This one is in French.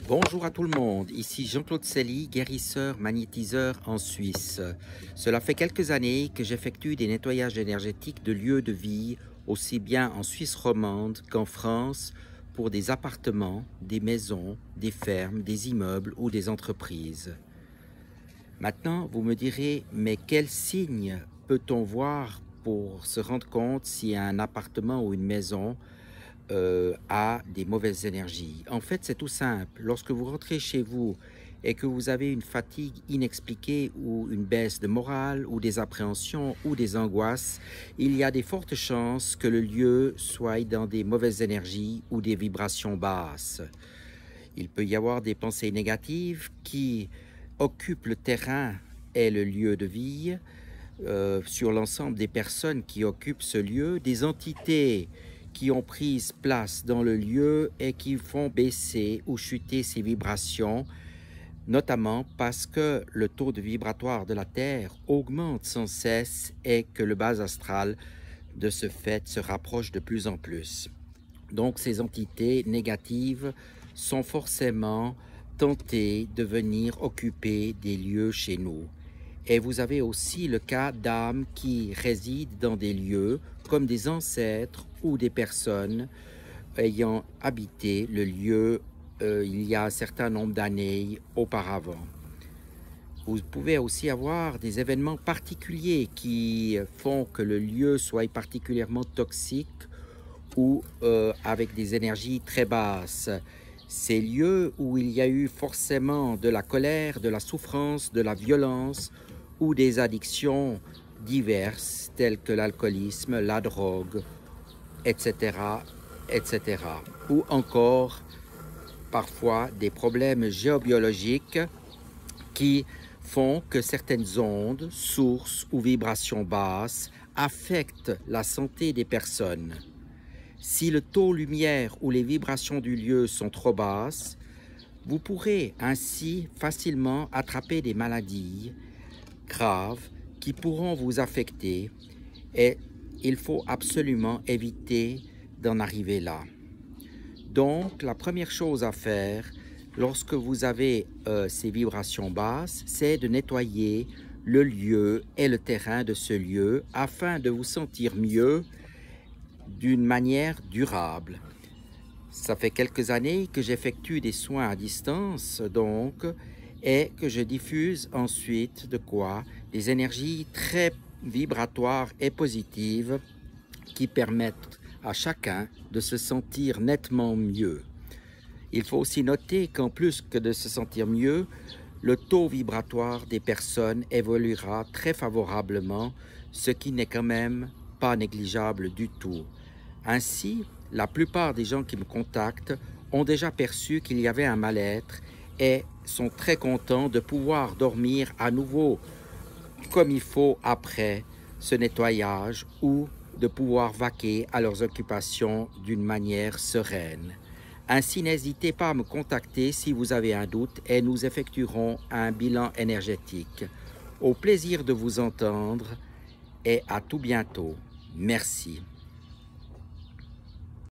Bonjour à tout le monde, ici Jean-Claude Sely, guérisseur magnétiseur en Suisse. Cela fait quelques années que j'effectue des nettoyages énergétiques de lieux de vie, aussi bien en Suisse romande qu'en France, pour des appartements, des maisons, des fermes, des immeubles ou des entreprises. Maintenant, vous me direz, mais quels signes peut-on voir pour se rendre compte si un appartement ou une maison a des mauvaises énergies? En fait, c'est tout simple. Lorsque vous rentrez chez vous et que vous avez une fatigue inexpliquée ou une baisse de morale ou des appréhensions ou des angoisses, il y a des fortes chances que le lieu soit dans des mauvaises énergies ou des vibrations basses. Il peut y avoir des pensées négatives qui occupent le terrain et le lieu de vie, sur l'ensemble des personnes qui occupent ce lieu, des entités qui ont pris place dans le lieu et qui font baisser ou chuter ces vibrations, notamment parce que le taux de vibratoire de la Terre augmente sans cesse et que le bas astral, de ce fait, se rapproche de plus en plus. Donc ces entités négatives sont forcément tentées de venir occuper des lieux chez nous. Et vous avez aussi le cas d'âmes qui résident dans des lieux comme des ancêtres ou des personnes ayant habité le lieu il y a un certain nombre d'années auparavant. Vous pouvez aussi avoir des événements particuliers qui font que le lieu soit particulièrement toxique ou avec des énergies très basses. Ces lieux où il y a eu forcément de la colère, de la souffrance, de la violence ou des addictions diverses telles que l'alcoolisme, la drogue, etc., etc. Ou encore parfois des problèmes géobiologiques qui font que certaines ondes, sources ou vibrations basses affectent la santé des personnes. Si le taux lumière ou les vibrations du lieu sont trop basses, vous pourrez ainsi facilement attraper des maladies graves qui pourront vous affecter et il faut absolument éviter d'en arriver là. Donc, la première chose à faire lorsque vous avez ces vibrations basses, c'est de nettoyer le lieu et le terrain de ce lieu afin de vous sentir mieux d'une manière durable. Ça fait quelques années que j'effectue des soins à distance, donc, et que je diffuse ensuite des énergies très vibratoires et positives qui permettent à chacun de se sentir nettement mieux. Il faut aussi noter qu'en plus que de se sentir mieux, le taux vibratoire des personnes évoluera très favorablement, ce qui n'est quand même pas négligeable du tout. Ainsi, la plupart des gens qui me contactent ont déjà perçu qu'il y avait un mal-être et sont très contents de pouvoir dormir à nouveau comme il faut après ce nettoyage ou de pouvoir vaquer à leurs occupations d'une manière sereine. Ainsi, n'hésitez pas à me contacter si vous avez un doute et nous effectuerons un bilan énergétique. Au plaisir de vous entendre et à tout bientôt. Merci.